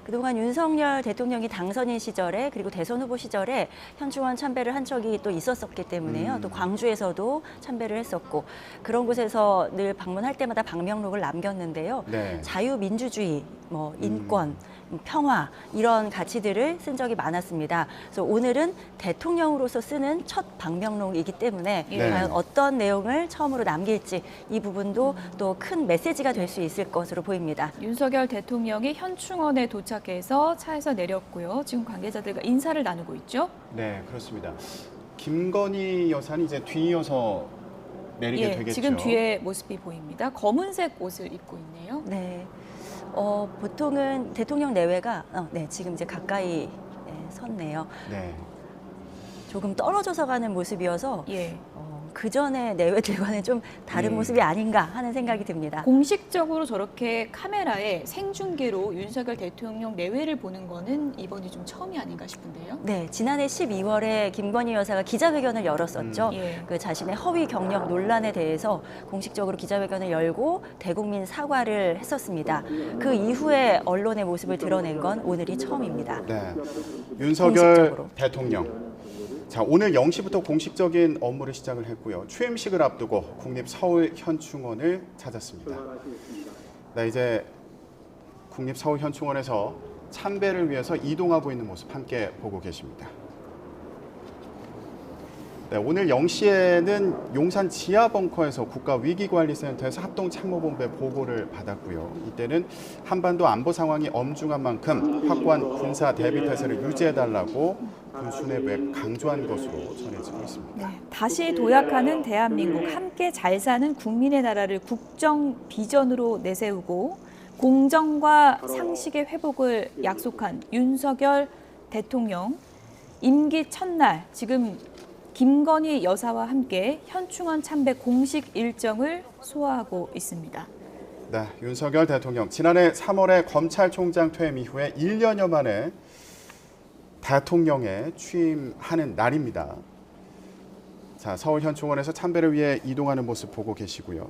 그동안 윤석열 대통령이 당선인 시절에 그리고 대선 후보 시절에 현충원 참배를 한 적이 또 있었기 때문에요. 또 광주에서도 참배를 했었고 그런 곳에서 늘 방문할 때마다 방명록을 남겼는데요. 네. 자유민주주의, 인권, 평화 이런 가치들을 쓴 적이 많았습니다. 그래서 오늘은 대통령으로서 쓰는 첫 방명록이기 때문에 네. 과연 어떤 내용을 처음으로 남길지 이 부분도 또 큰 메시지가 될 수 있을 것으로 보입니다. 윤석열 대통령이 현충원에 도착해서 차에서 내렸고요. 지금 관계자들과 인사를 나누고 있죠. 네, 그렇습니다. 김건희 여사는 이제 뒤이어서 내리게 되겠죠. 지금 뒤에 모습이 보입니다. 검은색 옷을 입고 있네요. 네. 보통은 대통령 내외가 지금 이제 가까이 섰네요. 네. 조금 떨어져서 가는 모습이어서 예. 그 전에 내외들과는 좀 다른 모습이 아닌가 하는 생각이 듭니다. 공식적으로 저렇게 카메라에 생중계로 윤석열 대통령 내외를 보는 거는 이번이 좀 처음이 아닌가 싶은데요. 네, 지난해 12월에 김건희 여사가 기자회견을 열었었죠. 그 자신의 허위 경력 논란에 대해서 공식적으로 기자회견을 열고 대국민 사과를 했었습니다. 그 이후에 언론의 모습을 드러낸 건 오늘이 처음입니다. 네. 윤석열 공식적으로. 대통령. 자, 오늘 0시부터 공식적인 업무를 시작을 했고요. 취임식을 앞두고 국립 서울 현충원을 찾았습니다. 네, 이제 국립 서울 현충원에서 참배를 위해서 이동하고 있는 모습 함께 보고 계십니다. 네, 오늘 0시에는 용산 지하벙커에서 국가위기관리센터에서 합동참모본부에 보고를 받았고요. 이때는 한반도 안보 상황이 엄중한 만큼 확고한 군사 대비 태세를 유지해달라고 군 수뇌부에 강조한 것으로 전해지고 있습니다. 네, 다시 도약하는 대한민국, 함께 잘 사는 국민의 나라를 국정 비전으로 내세우고 공정과 상식의 회복을 약속한 윤석열 대통령. 임기 첫날 지금 김건희 여사와 함께 현충원 참배 공식 일정을 소화하고 있습니다. 네, 윤석열 대통령 지난해 3월에 검찰총장 퇴임 이후에 1년여 만에 대통령에 취임하는 날입니다. 자, 서울 현충원에서 참배를 위해 이동하는 모습 보고 계시고요.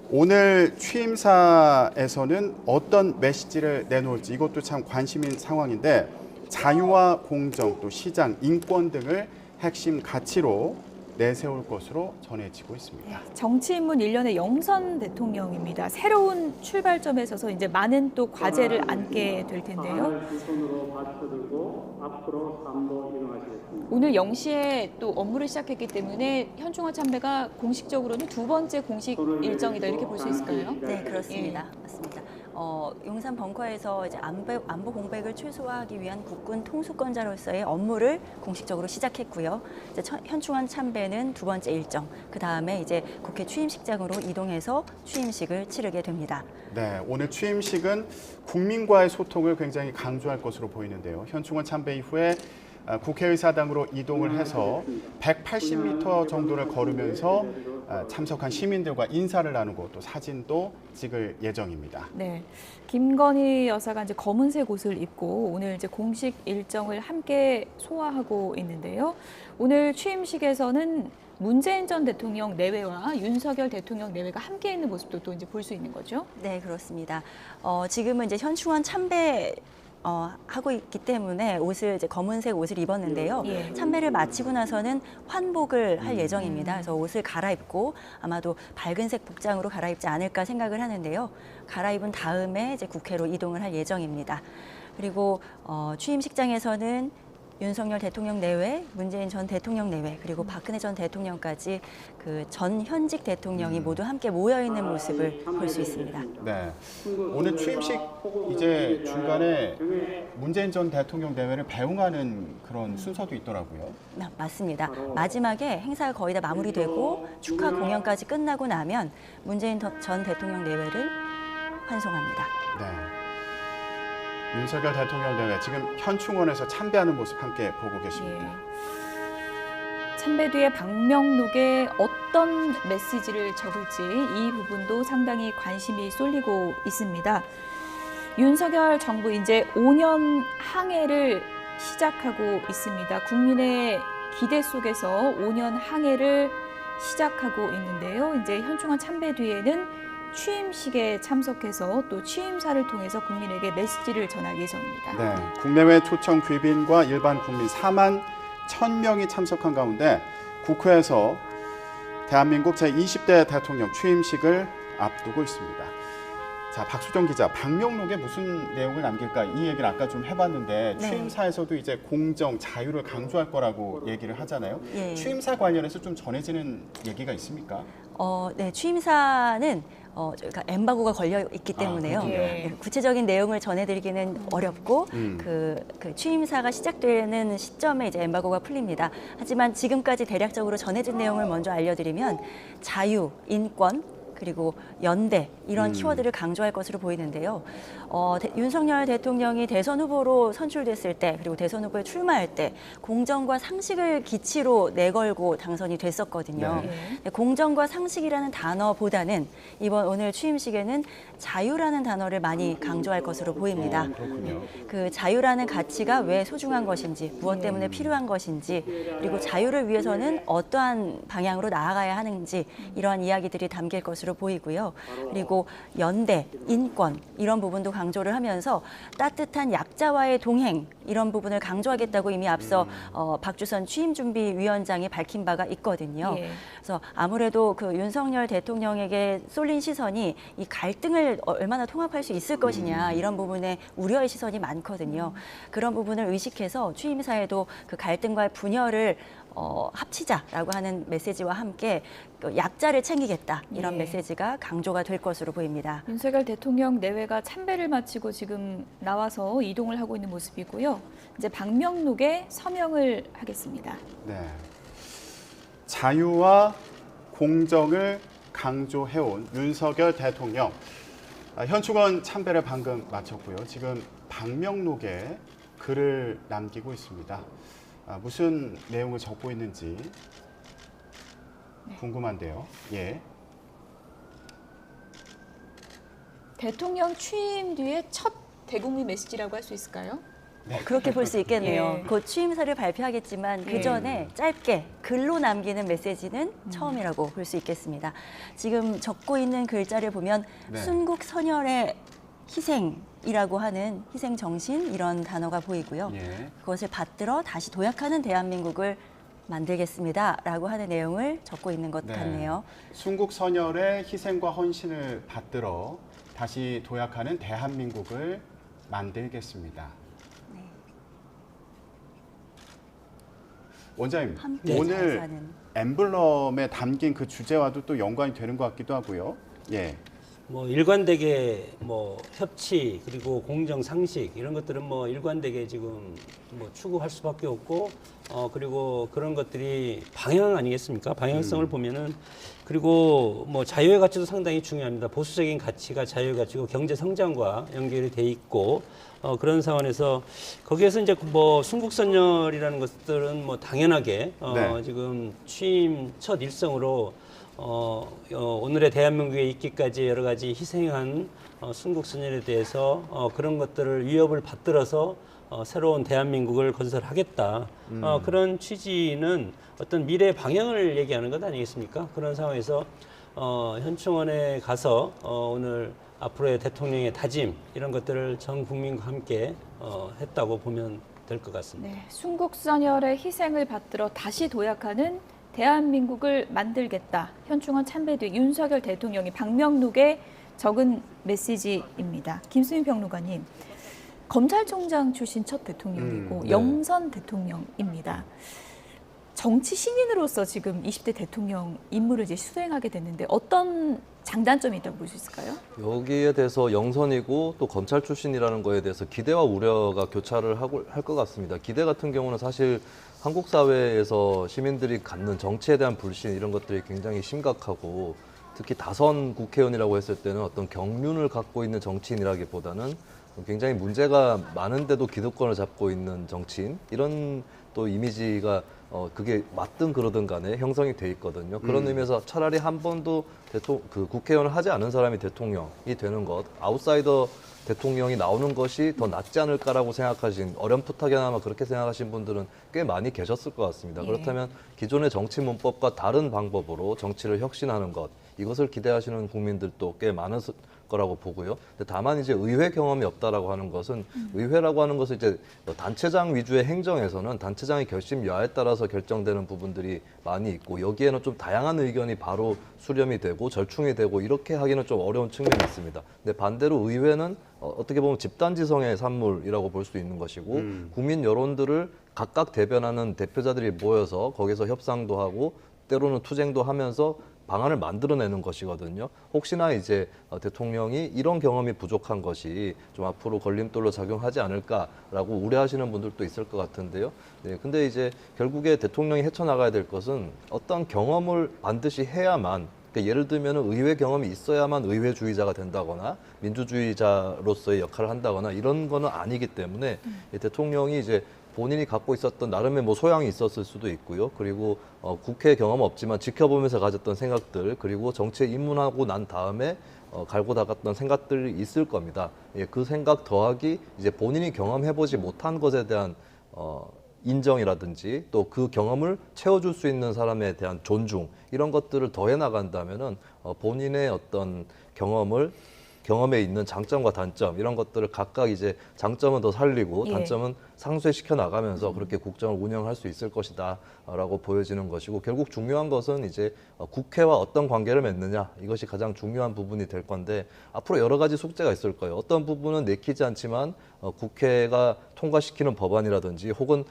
오늘 취임사에서는 어떤 메시지를 내놓을지 이것도 참 관심인 상황인데 자유와 공정, 또 시장, 인권 등을 핵심 가치로 내세울 것으로 전해지고 있습니다. 정치 입문 1년의 영선 대통령입니다. 새로운 출발점에 서서 이제 많은 또 과제를 안게 될 텐데요. 오늘 0시에 또 업무를 시작했기 때문에 현충원 참배가 공식적으로는 두 번째 공식 일정이다 이렇게 볼 수 있을까요? 네, 그렇습니다. 맞습니다. 용산 벙커에서 이제 안보 공백을 최소화하기 위한 국군 통수권자로서의 업무를 공식적으로 시작했고요. 이제 현충원 참배는 두 번째 일정. 그 다음에 이제 국회 취임식장으로 이동해서 취임식을 치르게 됩니다. 네, 오늘 취임식은 국민과의 소통을 굉장히 강조할 것으로 보이는데요. 현충원 참배 이후에 국회의사당으로 이동을 해서 180m 정도를 걸으면서 참석한 시민들과 인사를 나누고 또 사진도 찍을 예정입니다. 네, 김건희 여사가 이제 검은색 옷을 입고 오늘 이제 공식 일정을 함께 소화하고 있는데요. 오늘 취임식에서는 문재인 전 대통령 내외와 윤석열 대통령 내외가 함께 있는 모습도 또 이제 볼 수 있는 거죠. 네, 그렇습니다. 지금은 이제 현충원 참배 하고 있기 때문에 이제 검은색 옷을 입었는데요. 참배를 마치고 나서는 환복을 할 예정입니다. 그래서 옷을 갈아입고 아마도 밝은색 복장으로 갈아입지 않을까 생각을 하는데요. 갈아입은 다음에 이제 국회로 이동을 할 예정입니다. 그리고 취임식장에서는 윤석열 대통령 내외, 문재인 전 대통령 내외, 그리고 박근혜 전 대통령까지 그 전 현직 대통령이 모두 함께 모여 있는 모습을 볼 수 있습니다. 네, 오늘 취임식 이제 중간에 문재인 전 대통령 내외를 배웅하는 그런 순서도 있더라고요. 맞습니다. 마지막에 행사가 거의 다 마무리되고 축하 공연까지 끝나고 나면 문재인 전 대통령 내외를 환송합니다. 네. 윤석열 대통령 내외 지금 현충원에서 참배하는 모습 함께 보고 계십니다. 참배 뒤에 방명록에 어떤 메시지를 적을지 이 부분도 상당히 관심이 쏠리고 있습니다. 윤석열 정부 이제 5년 항해를 시작하고 있습니다. 국민의 기대 속에서 5년 항해를 시작하고 있는데요. 이제 현충원 참배 뒤에는 취임식에 참석해서 또 취임사를 통해서 국민에게 메시지를 전할 예정입니다. 네, 국내외 초청 귀빈과 일반 국민 4만 1,000명이 참석한 가운데 국회에서 대한민국 제20대 대통령 취임식을 앞두고 있습니다. 자, 박수정 기자, 방명록에 무슨 내용을 남길까? 이 얘기를 아까 좀 해봤는데 네. 취임사에서도 이제 공정, 자유를 강조할 거라고 얘기를 하잖아요. 예. 취임사 관련해서 좀 전해지는 얘기가 있습니까? 네, 취임사는 저희가 엠바고가 걸려 있기 때문에요. 그렇군요. 네, 구체적인 내용을 전해드리기는 어렵고 그 취임사가 시작되는 시점에 이제 엠바고가 풀립니다. 하지만 지금까지 대략적으로 전해진 내용을 먼저 알려드리면 자유, 인권, 그리고 연대 이런 키워드를 강조할 것으로 보이는데요. 윤석열 대통령이 대선 후보로 선출됐을 때 그리고 대선 후보에 출마할 때 공정과 상식을 기치로 내걸고 당선이 됐었거든요. 네. 공정과 상식이라는 단어보다는 이번 오늘 취임식에는 자유라는 단어를 많이 강조할 것으로 보입니다. 그렇군요. 그 자유라는 가치가 왜 소중한 것인지, 무엇 때문에 필요한 것인지, 그리고 자유를 위해서는 어떠한 방향으로 나아가야 하는지 이러한 이야기들이 담길 것으로 보이고요. 그리고 연대, 인권 이런 부분도 강조를 하면서 따뜻한 약자와의 동행 이런 부분을 강조하겠다고 이미 앞서 박주선 취임준비위원장이 밝힌 바가 있거든요. 예. 그래서 아무래도 그 윤석열 대통령에게 쏠린 시선이 이 갈등을 얼마나 통합할 수 있을 것이냐 이런 부분에 우려의 시선이 많거든요. 그런 부분을 의식해서 취임사에도 그 갈등과의 분열을 합치자라고 하는 메시지와 함께 약자를 챙기겠다 이런 예. 메시지가 강조가 될 것으로 보입니다. 윤석열 대통령 내외가 참배를 마치고 지금 나와서 이동을 하고 있는 모습이고요. 이제 방명록에 서명을 하겠습니다. 네. 자유와 공정을 강조해온 윤석열 대통령. 현충원 참배를 방금 마쳤고요. 지금 방명록에 글을 남기고 있습니다. 무슨 내용을 적고 있는지 궁금한데요. 예. 대통령 취임 뒤에 첫 대국민 메시지라고 할 수 있을까요? 그렇게 볼 수 있겠네요. 예. 곧 취임사를 발표하겠지만 그 전에 짧게 글로 남기는 메시지는 처음이라고 볼 수 있겠습니다. 지금 적고 있는 글자를 보면 네. 순국 선열의 희생이라고 하는 희생 정신 이런 단어가 보이고요. 예. 그것을 받들어 다시 도약하는 대한민국을 만들겠습니다라고 하는 내용을 적고 있는 것 네. 같네요. 순국 선열의 희생과 헌신을 받들어 다시 도약하는 대한민국을 만들겠습니다. 원장님, 함께 잘 오늘 사는. 엠블럼에 담긴 그 주제와도 또 연관이 되는 것 같기도 하고요. 예. 뭐 일관되게 뭐 협치 그리고 공정 상식 이런 것들은 뭐 일관되게 지금 뭐 추구할 수밖에 없고 그리고 그런 것들이 방향 아니겠습니까? 방향성을 보면은 그리고 뭐 자유의 가치도 상당히 중요합니다. 보수적인 가치가 자유의 가치고 경제 성장과 연결이 돼 있고 그런 상황에서 거기에서 이제 뭐 순국선열이라는 것들은 뭐 당연하게 네. 지금 취임 첫 일성으로 오늘의 대한민국에 있기까지 여러 가지 희생한 순국선열에 대해서 그런 것들을 위협을 받들어서 새로운 대한민국을 건설하겠다. 그런 취지는 어떤 미래 방향을 얘기하는 것 아니겠습니까? 그런 상황에서 현충원에 가서 오늘 앞으로의 대통령의 다짐 이런 것들을 전 국민과 함께 했다고 보면 될 것 같습니다. 네, 순국선열의 희생을 받들어 다시 도약하는 대한민국을 만들겠다. 현충원 참배 뒤 윤석열 대통령이 방명록에 적은 메시지입니다. 김수민 평론가님, 검찰총장 출신 첫 대통령이고 네. 영선 대통령입니다. 정치 신인으로서 지금 20대 대통령 임무를 이제 수행하게 됐는데 어떤 장단점이 있다고 볼 수 있을까요? 여기에 대해서 영선이고 또 검찰 출신이라는 거에 대해서 기대와 우려가 교차를 할 것 같습니다. 기대 같은 경우는 사실 한국 사회에서 시민들이 갖는 정치에 대한 불신 이런 것들이 굉장히 심각하고 특히 다선 국회의원이라고 했을 때는 어떤 경륜을 갖고 있는 정치인이라기보다는 굉장히 문제가 많은데도 기득권을 잡고 있는 정치인 이런 또 이미지가 그게 맞든 그러든 간에 형성이 돼 있거든요. 그런 의미에서 차라리 한 번도 국회의원을 하지 않은 사람이 대통령이 되는 것, 아웃사이더 대통령이 나오는 것이 더 낫지 않을까라고 생각하신, 어렴풋하게나마 그렇게 생각하신 분들은 꽤 많이 계셨을 것 같습니다. 예. 그렇다면 기존의 정치 문법과 다른 방법으로 정치를 혁신하는 것, 이것을 기대하시는 국민들도 꽤 많은 거라고 보고요. 근데 다만 이제 의회 경험이 없다라고 하는 것은, 의회라고 하는 것은 이제 단체장 위주의 행정에서는 단체장의 결심 여하에 따라서 결정되는 부분들이 많이 있고, 여기에는 좀 다양한 의견이 바로 수렴이 되고 절충이 되고 이렇게 하기는 좀 어려운 측면이 있습니다. 근데 반대로 의회는 어떻게 보면 집단지성의 산물이라고 볼 수 있는 것이고, 국민 여론들을 각각 대변하는 대표자들이 모여서 거기서 협상도 하고 때로는 투쟁도 하면서 방안을 만들어내는 것이거든요. 혹시나 이제 대통령이 이런 경험이 부족한 것이 좀 앞으로 걸림돌로 작용하지 않을까라고 우려하시는 분들도 있을 것 같은데요. 네, 근데 이제 결국에 대통령이 헤쳐나가야 될 것은 어떤 경험을 반드시 해야만, 그러니까 예를 들면 의회 경험이 있어야만 의회주의자가 된다거나 민주주의자로서의 역할을 한다거나 이런 거는 아니기 때문에 대통령이 이제 본인이 갖고 있었던 나름의 뭐 소양이 있었을 수도 있고요. 그리고 국회 경험 없지만 지켜보면서 가졌던 생각들, 그리고 정치에 입문하고 난 다음에 갈고 닦았던 생각들이 있을 겁니다. 예, 그 생각 더하기 이제 본인이 경험해보지 못한 것에 대한 인정이라든지 또 그 경험을 채워줄 수 있는 사람에 대한 존중, 이런 것들을 더해 나간다면은 본인의 어떤 경험에 있는 장점과 단점, 이런 것들을 각각 이제 장점은 더 살리고 예. 단점은 상쇄시켜 나가면서 그렇게 국정을 운영할 수 있을 것이다 라고 보여지는 것이고, 결국 중요한 것은 이제 국회와 어떤 관계를 맺느냐, 이것이 가장 중요한 부분이 될 건데, 앞으로 여러 가지 숙제가 있을 거예요. 어떤 부분은 내키지 않지만 국회가 통과시키는 법안이라든지 혹은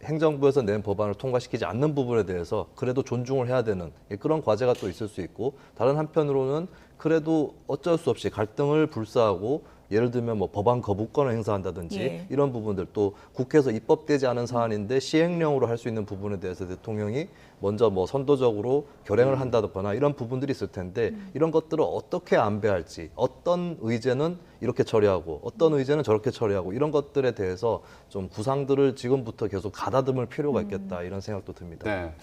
행정부에서 낸 법안을 통과시키지 않는 부분에 대해서 그래도 존중을 해야 되는 그런 과제가 또 있을 수 있고, 다른 한편으로는 그래도 어쩔 수 없이 갈등을 불사하고, 예를 들면 뭐 법안 거부권을 행사한다든지 예. 이런 부분들, 또 국회에서 입법되지 않은 사안인데 시행령으로 할 수 있는 부분에 대해서 대통령이 먼저 뭐 선도적으로 결행을 한다거나 이런 부분들이 있을 텐데, 이런 것들을 어떻게 안배할지, 어떤 의제는 이렇게 처리하고 어떤 의제는 저렇게 처리하고, 이런 것들에 대해서 좀 구상들을 지금부터 계속 가다듬을 필요가 있겠다, 이런 생각도 듭니다. 네.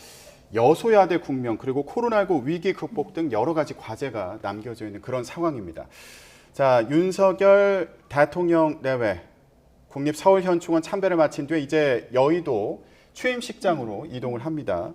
여소야대 국면, 그리고 코로나19 위기 극복 등 여러 가지 과제가 남겨져 있는 그런 상황입니다. 자, 윤석열 대통령 내외 국립 서울현충원 참배를 마친 뒤에 이제 여의도 취임식장으로 이동을 합니다.